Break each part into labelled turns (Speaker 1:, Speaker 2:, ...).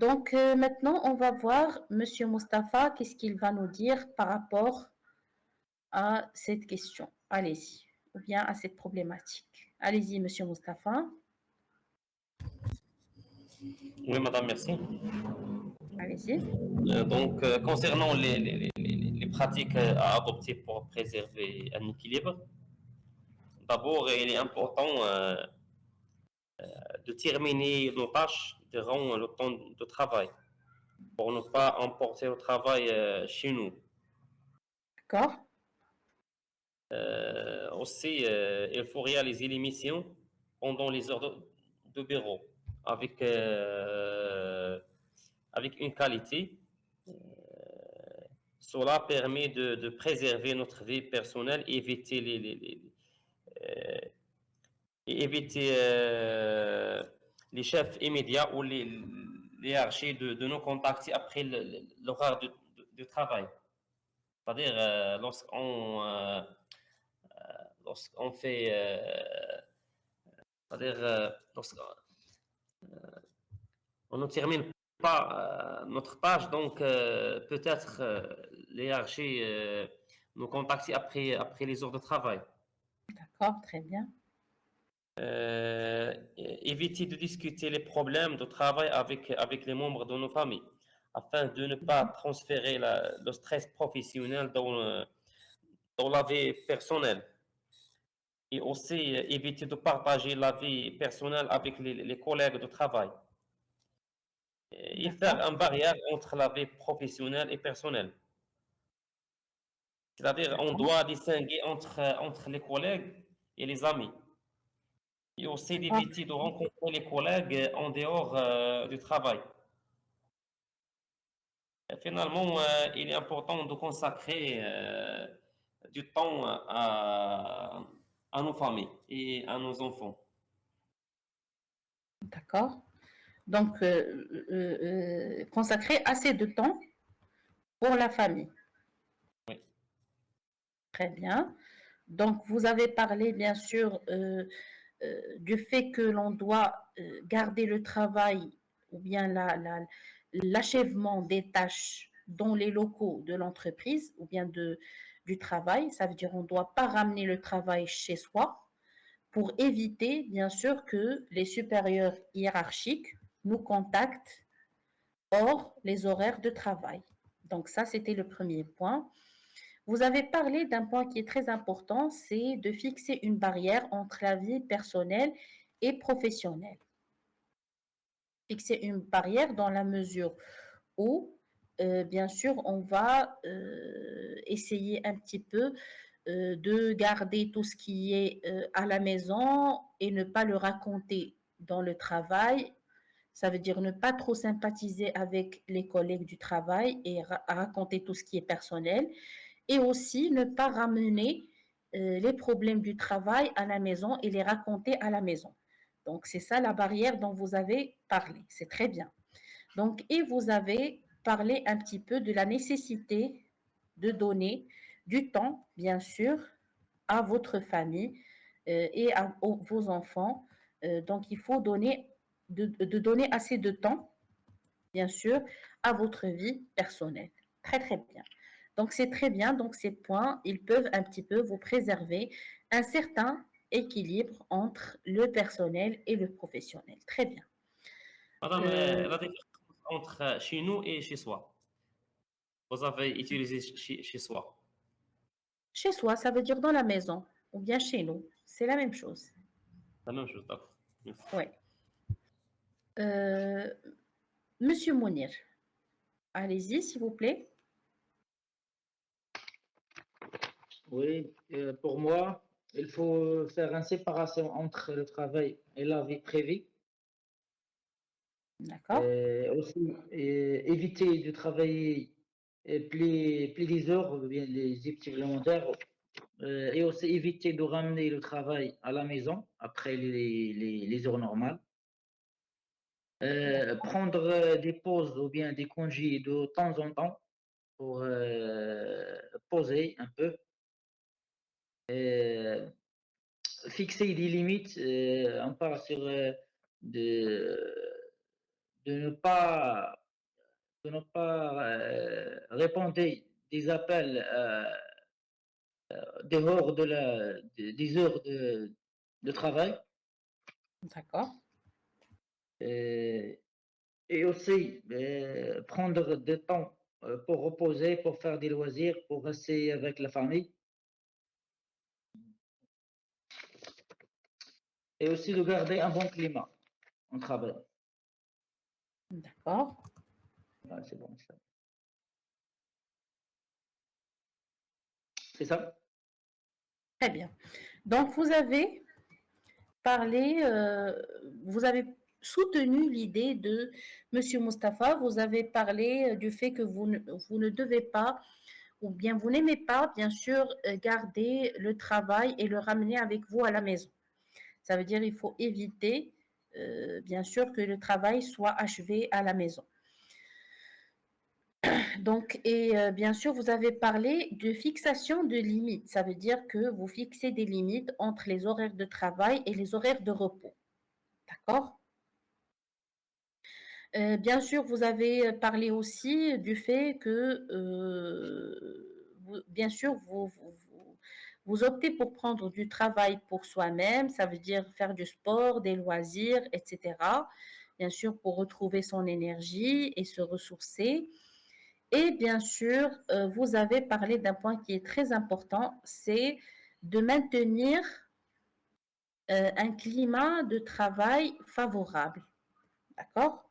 Speaker 1: Donc, maintenant, on va voir Monsieur Mustapha, qu'est-ce qu'il va nous dire par rapport à cette question. Allez-y, ou bien à cette problématique. Allez-y, Monsieur Mustapha.
Speaker 2: Oui, madame, merci.
Speaker 1: Allez-y.
Speaker 2: Concernant les pratiques à adopter pour préserver un équilibre, d'abord, il est important de terminer nos tâches durant le temps de travail pour ne pas emporter le travail chez nous.
Speaker 1: D'accord.
Speaker 2: Aussi, il faut réaliser les missions pendant les heures de bureau avec, avec une qualité. Cela permet de préserver notre vie personnelle et éviter les chefs immédiats ou les hiérarchies de nous contacter après l'horaire de travail. C'est-à-dire, lorsqu'on fait, c'est-à-dire, lorsqu'on ne termine pas notre tâche, donc peut-être les hiérarchies nous contacter après les heures de travail.
Speaker 1: D'accord, très bien.
Speaker 2: Éviter de discuter les problèmes de travail avec les membres de nos familles, afin de ne pas transférer le stress professionnel dans la vie personnelle. Et aussi éviter de partager la vie personnelle avec les collègues de travail. Et faire
Speaker 1: D'accord.
Speaker 2: une barrière entre la vie professionnelle et personnelle. C'est-à-dire, on
Speaker 1: D'accord.
Speaker 2: doit distinguer entre les collègues et les amis. Et aussi
Speaker 1: D'accord.
Speaker 2: d'éviter de rencontrer les collègues en dehors du travail. Finalement, il est important de consacrer du temps à nos familles et à nos enfants.
Speaker 1: D'accord. Donc, consacrer assez de temps pour la famille.
Speaker 2: Oui.
Speaker 1: Très bien. Donc, vous avez parlé, bien sûr, du fait que l'on doit garder le travail ou bien l'achèvement des tâches dans les locaux de l'entreprise ou bien du travail. Ça veut dire qu'on ne doit pas ramener le travail chez soi pour éviter, bien sûr, que les supérieurs hiérarchiques nous contactent hors les horaires de travail. Donc ça, c'était le premier point. Vous avez parlé d'un point qui est très important, c'est de fixer une barrière entre la vie personnelle et professionnelle. Fixer une barrière dans la mesure où, bien sûr, on va essayer un petit peu de garder tout ce qui est à la maison et ne pas le raconter dans le travail. Ça veut dire ne pas trop sympathiser avec les collègues du travail et raconter tout ce qui est personnel. Et aussi ne pas ramener les problèmes du travail à la maison et les raconter à la maison. Donc, c'est ça la barrière dont vous avez parlé. C'est très bien. Donc, et vous avez parlé un petit peu de la nécessité de donner du temps, bien sûr, à votre famille et à vos enfants. Donc, il faut de donner assez de temps, bien sûr, à votre vie personnelle. Très, très bien. Donc, c'est très bien. Donc, ces points, ils peuvent un petit peu vous préserver un certain équilibre entre le personnel et le professionnel. Très bien.
Speaker 2: Madame,
Speaker 1: Euh,
Speaker 2: la différence entre chez nous et chez soi. Vous avez utilisé chez soi.
Speaker 1: Chez soi, ça veut dire dans la maison ou bien chez nous. C'est la même chose.
Speaker 2: La même chose, d'accord. Merci.
Speaker 1: Ouais. Euh, Monsieur Mounir, allez-y, s'il vous plaît.
Speaker 3: Oui, pour moi, il faut faire une séparation entre le travail et la vie privée.
Speaker 1: D'accord.
Speaker 3: Aussi, éviter de travailler plus des heures, ou bien les heures supplémentaires, et aussi éviter de ramener le travail à la maison après les heures normales. Prendre des pauses ou bien des congés de temps en temps pour poser un peu. Fixer des limites, on parle sur de, de ne pas, répondre des appels dehors des heures de travail.
Speaker 1: D'accord.
Speaker 3: Euh, et aussi prendre du temps pour reposer, pour faire des loisirs, pour rester avec la famille. Et aussi de garder un bon climat en travail.
Speaker 1: D'accord.
Speaker 3: Ouais, c'est bon, ça. C'est ça?
Speaker 1: Très bien. Donc, vous avez parlé, vous avez soutenu l'idée de Monsieur Mustapha, vous avez parlé du fait que vous ne devez pas, ou bien vous n'aimez pas, bien sûr, garder le travail et le ramener avec vous à la maison. Ça veut dire qu'il faut éviter, bien sûr, que le travail soit achevé à la maison. Donc, et bien sûr, vous avez parlé de fixation de limites. Ça veut dire que vous fixez des limites entre les horaires de travail et les horaires de repos. D'accord? Bien sûr, vous avez parlé aussi du fait que, bien sûr, vous optez pour prendre du travail pour soi-même, ça veut dire faire du sport, des loisirs, etc. Bien sûr, pour retrouver son énergie et se ressourcer. Et bien sûr, vous avez parlé d'un point qui est très important, c'est de maintenir un climat de travail favorable. D'accord?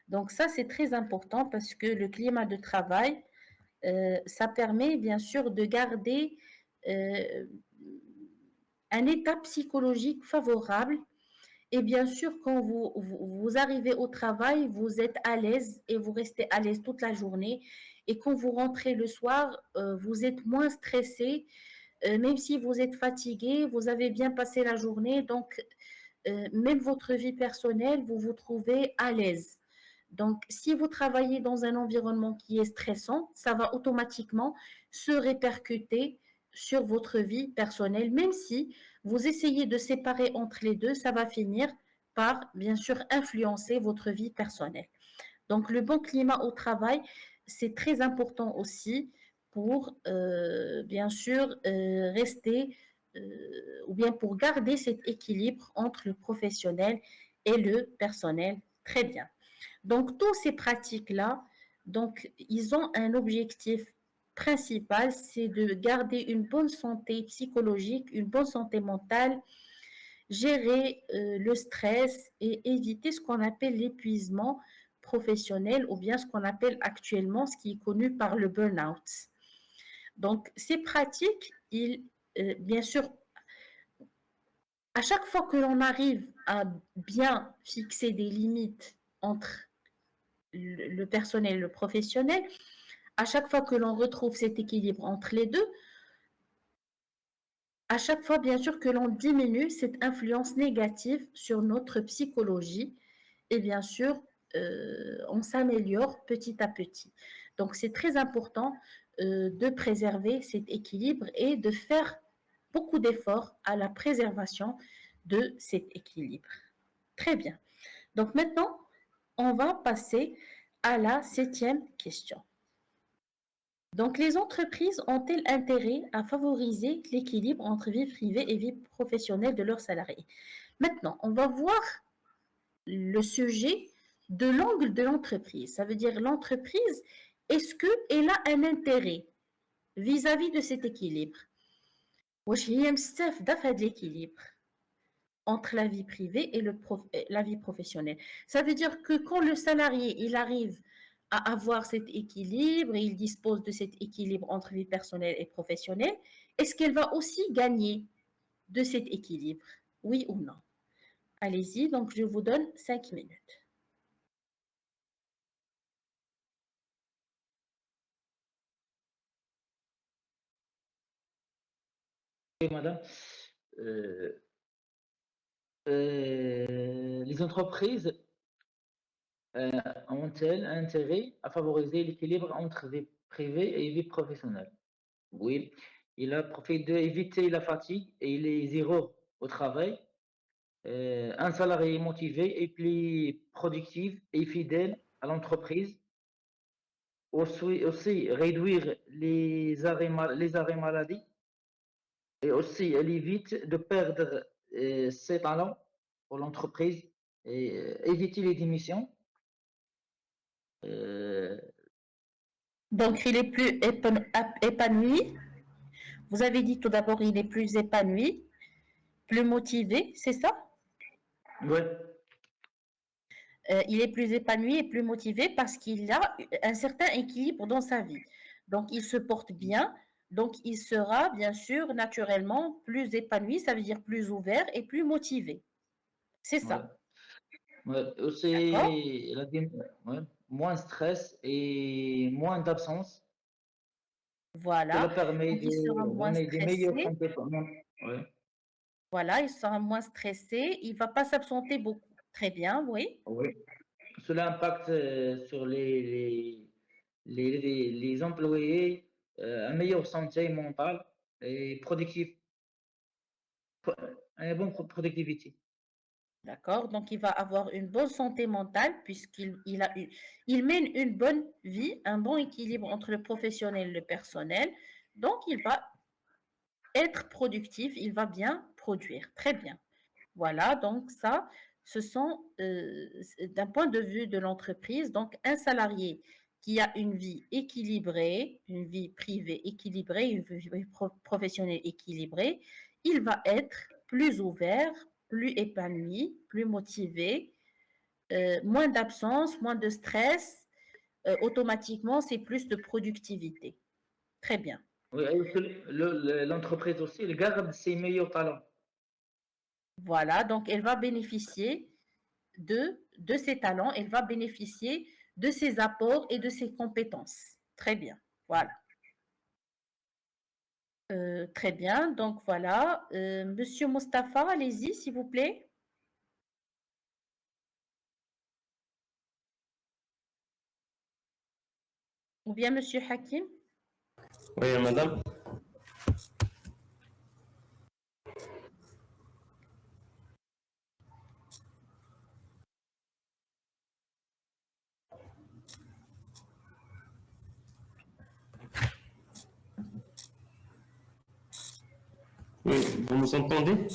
Speaker 1: Donc ça, c'est très important parce que le climat de travail, ça permet bien sûr de garder euh, un état psychologique favorable. Et bien sûr, quand vous arrivez au travail, vous êtes à l'aise et vous restez à l'aise toute la journée. Et quand vous rentrez le soir, vous êtes moins stressé, même si vous êtes fatigué, vous avez bien passé la journée. Donc, même votre vie personnelle, vous vous trouvez à l'aise. Donc, si vous travaillez dans un environnement qui est stressant, ça va automatiquement se répercuter sur votre vie personnelle. Même si vous essayez de séparer entre les deux, ça va finir par, bien sûr, influencer votre vie personnelle. Donc, le bon climat au travail, c'est très important aussi pour, bien sûr, rester ou bien pour garder cet équilibre entre le professionnel et le personnel. Très bien. Donc, toutes ces pratiques-là, donc, ils ont un objectif principal, c'est de garder une bonne santé psychologique, une bonne santé mentale, gérer le stress et éviter ce qu'on appelle l'épuisement professionnel ou bien ce qu'on appelle actuellement, ce qui est connu par le burn-out. Donc, ces pratiques, bien sûr, à chaque fois que l'on arrive à bien fixer des limites entre le personnel et le professionnel, à chaque fois que l'on retrouve cet équilibre entre les deux, à chaque fois, bien sûr, que l'on diminue cette influence négative sur notre psychologie et bien sûr, on s'améliore petit à petit. Donc, c'est très important de préserver cet équilibre et de faire beaucoup d'efforts à la préservation de cet équilibre. Très bien. Donc maintenant, on va passer à la 7e question. Donc, les entreprises ont-elles intérêt à favoriser l'équilibre entre vie privée et vie professionnelle de leurs salariés? Maintenant, on va voir le sujet de l'angle de l'entreprise. Ça veut dire l'entreprise, est-ce qu'elle a un intérêt vis-à-vis de cet équilibre? واش هي مستافدة في l'équilibre entre la vie privée et la vie professionnelle. Ça veut dire que quand le salarié il arrive à avoir cet équilibre et il dispose de cet équilibre entre vie personnelle et professionnelle, est-ce qu'elle va aussi gagner de cet équilibre? Oui ou non? Allez-y, donc je vous donne 5 minutes.
Speaker 3: Oui, madame. Euh, les entreprises ont-elles intérêt à favoriser l'équilibre entre vie privée et vie professionnelle? Oui, il a profité d'éviter la fatigue et les erreurs au travail Un salarié motivé est plus productif et fidèle à l'entreprise. Aussi réduire les arrêts maladie et aussi elle évite de perdre ses talents pour l'entreprise et éviter les démissions. Euh,
Speaker 1: Donc, il est plus épanoui. Vous avez dit tout d'abord, il est plus épanoui, plus motivé, c'est ça?
Speaker 3: ouais,
Speaker 1: Il est plus épanoui et plus motivé parce qu'il a un certain équilibre dans sa vie. Donc, il se porte bien. Donc, il sera bien sûr naturellement plus épanoui, ça veut dire plus ouvert et plus motivé. C'est
Speaker 3: ouais,
Speaker 1: ça.
Speaker 3: ouais.
Speaker 1: D'accord?
Speaker 3: Aussi ouais, moins stress et moins d'absence. Cela
Speaker 1: Voilà.
Speaker 3: permet
Speaker 1: Donc, il sera
Speaker 3: de
Speaker 1: moins
Speaker 3: donner des meilleures
Speaker 1: stressé.
Speaker 3: compétences. Ouais,
Speaker 1: Voilà, il sera moins stressé. Il ne va pas s'absenter beaucoup. Très bien, oui.
Speaker 3: ouais. Cela impacte sur les employés, une meilleure santé mentale et productif, une bonne productivité.
Speaker 1: D'accord? Donc, il va avoir une bonne santé mentale il mène une bonne vie, un bon équilibre entre le professionnel et le personnel. Donc, il va être productif, il va bien produire. Très bien. Voilà, donc ça, ce sont, d'un point de vue de l'entreprise, donc un salarié qui a une vie équilibrée, une vie privée équilibrée, une vie professionnelle équilibrée, il va être plus ouvert, plus épanoui, plus motivé, moins d'absence, moins de stress. Automatiquement, c'est plus de productivité. Très bien.
Speaker 3: Oui, et l'entreprise aussi, elle garde ses meilleurs talents.
Speaker 1: Voilà, donc elle va bénéficier de ses talents, elle va bénéficier de ses apports et de ses compétences. Très bien. Voilà. Très bien. Donc voilà. Monsieur Mustapha, allez-y, s'il vous plaît. Ou bien Monsieur Hakim.
Speaker 2: Oui, madame. Oui, vous nous entendez?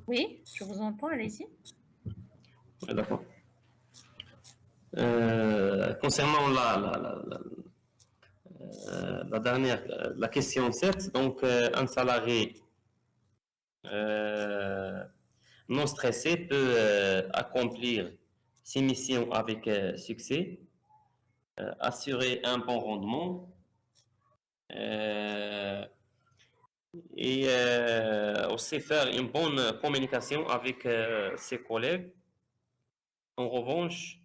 Speaker 1: Oui, je vous entends, allez-y.
Speaker 2: Oui, d'accord. Concernant la dernière, la question 7, donc un salarié euh, non stressé peut accomplir ses missions avec succès, assurer un bon rendement euh, et aussi faire une bonne communication avec ses collègues. En revanche,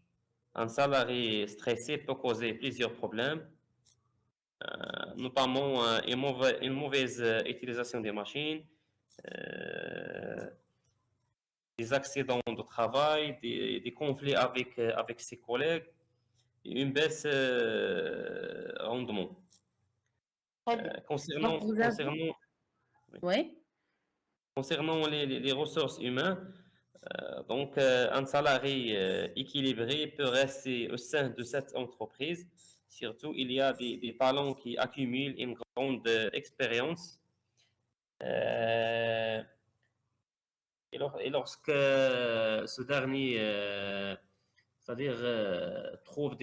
Speaker 2: un salarié stressé peut causer plusieurs problèmes, notamment une mauvaise utilisation des machines, euh, des accidents de travail, des conflits avec ses collègues et une baisse rendement.
Speaker 1: Très bien. Donc
Speaker 2: Concernant,
Speaker 1: vous avez.
Speaker 2: concernant,
Speaker 1: Oui.
Speaker 2: concernant les ressources humaines, donc un salarié équilibré peut rester au sein de cette entreprise. Surtout, il y a des talents qui accumulent une grande expérience. Euh, et lorsque ce dernier, c'est-à-dire, trouve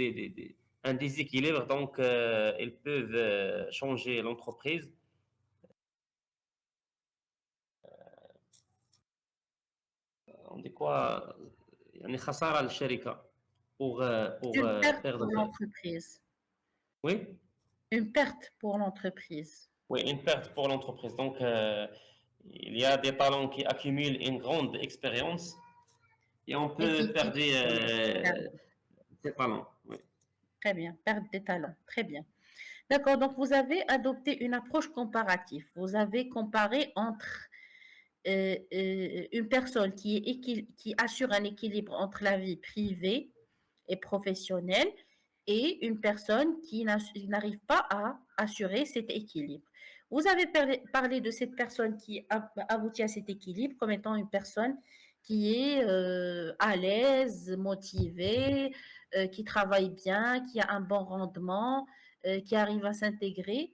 Speaker 2: un déséquilibre, donc ils peuvent changer l'entreprise. On dit quoi? يعني خسارة للشركة pour
Speaker 1: Une perte
Speaker 2: perdre.
Speaker 1: pour l'entreprise.
Speaker 2: Oui,
Speaker 1: Une perte pour l'entreprise.
Speaker 2: oui, une perte pour l'entreprise. Donc, il y a des talents qui accumulent une grande expérience et on
Speaker 1: Et
Speaker 2: peut perdre
Speaker 1: perdre.
Speaker 2: ces talents. Oui.
Speaker 1: Très bien. Perte des talents. Très bien. D'accord, donc vous avez adopté une approche comparative. Vous avez comparé entre une personne qui assure un équilibre entre la vie privée et professionnelle et une personne qui n'arrive pas à assurer cet équilibre. Vous avez parlé de cette personne qui aboutit à cet équilibre comme étant une personne qui est à l'aise, motivé, qui travaille bien, qui a un bon rendement, qui arrive à s'intégrer.